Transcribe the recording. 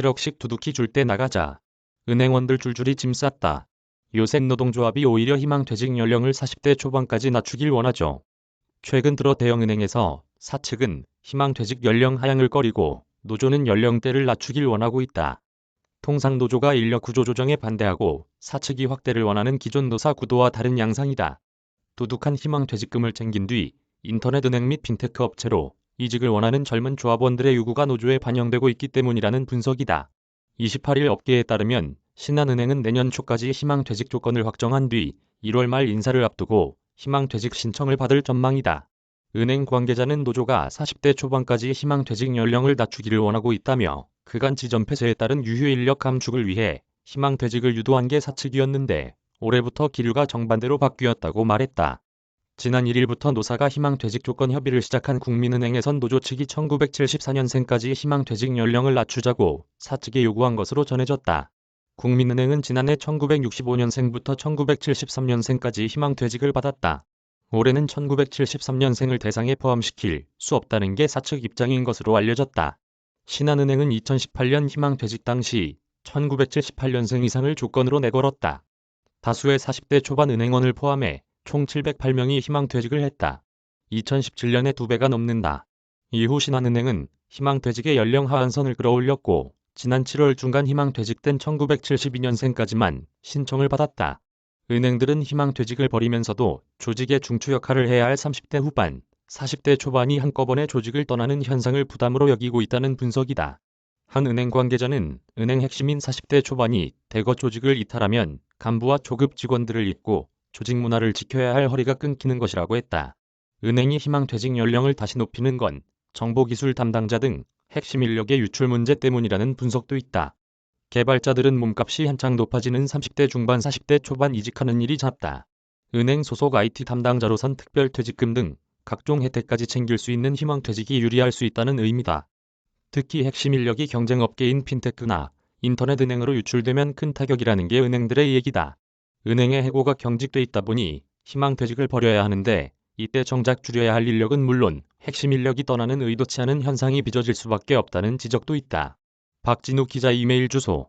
7억씩 두둑히 줄 때 나가자. 은행원들 줄줄이 짐 쌌다. 요새 노동조합이 오히려 희망퇴직 연령을 40대 초반까지 낮추길 원하죠. 최근 들어 대형은행에서 사측은 희망퇴직 연령 하향을 꺼리고 노조는 연령대를 낮추길 원하고 있다. 통상 노조가 인력 구조 조정에 반대하고 사측이 확대를 원하는 기존 노사 구도와 다른 양상이다. 두둑한 희망퇴직금을 챙긴 뒤 인터넷 은행 및 핀테크 업체로 이직을 원하는 젊은 조합원들의 요구가 노조에 반영되고 있기 때문이라는 분석이다. 28일 업계에 따르면 신한은행은 내년 초까지 희망퇴직 조건을 확정한 뒤 1월 말 인사를 앞두고 희망퇴직 신청을 받을 전망이다. 은행 관계자는 노조가 40대 초반까지 희망퇴직 연령을 낮추기를 원하고 있다며 그간 지점 폐쇄에 따른 유휴 인력 감축을 위해 희망퇴직을 유도한 게 사측이었는데 올해부터 기류가 정반대로 바뀌었다고 말했다. 지난 1일부터 노사가 희망퇴직 조건 협의를 시작한 국민은행에선 노조 측이 1974년생까지 희망퇴직 연령을 낮추자고 사측에 요구한 것으로 전해졌다. 국민은행은 지난해 1965년생부터 1973년생까지 희망퇴직을 받았다. 올해는 1973년생을 대상에 포함시킬 수 없다는 게 사측 입장인 것으로 알려졌다. 신한은행은 2018년 희망퇴직 당시 1978년생 이상을 조건으로 내걸었다. 다수의 40대 초반 은행원을 포함해 총 708명이 희망퇴직을 했다. 2017년에 2배가 넘는다. 이후 신한은행은 희망퇴직의 연령 하한선을 끌어올렸고 지난 7월 중간 희망퇴직된 1972년생까지만 신청을 받았다. 은행들은 희망퇴직을 벌이면서도 조직의 중추 역할을 해야 할 30대 후반, 40대 초반이 한꺼번에 조직을 떠나는 현상을 부담으로 여기고 있다는 분석이다. 한 은행 관계자는 은행 핵심인 40대 초반이 대거 조직을 이탈하면 간부와 초급 직원들을 잇고 조직 문화를 지켜야 할 허리가 끊기는 것이라고 했다. 은행이 희망퇴직 연령을 다시 높이는 건 정보기술 담당자 등 핵심 인력의 유출 문제 때문이라는 분석도 있다. 개발자들은 몸값이 한창 높아지는 30대 중반 40대 초반 이직하는 일이 잦다. 은행 소속 IT 담당자로선 특별퇴직금 등 각종 혜택까지 챙길 수 있는 희망퇴직이 유리할 수 있다는 의미다. 특히 핵심 인력이 경쟁업계인 핀테크나 인터넷 은행으로 유출되면 큰 타격이라는 게 은행들의 얘기다. 은행의 해고가 경직돼 있다 보니 희망퇴직을 벌여야 하는데 이때 정작 줄여야 할 인력은 물론 핵심 인력이 떠나는 의도치 않은 현상이 빚어질 수밖에 없다는 지적도 있다. 박진욱 기자 이메일 주소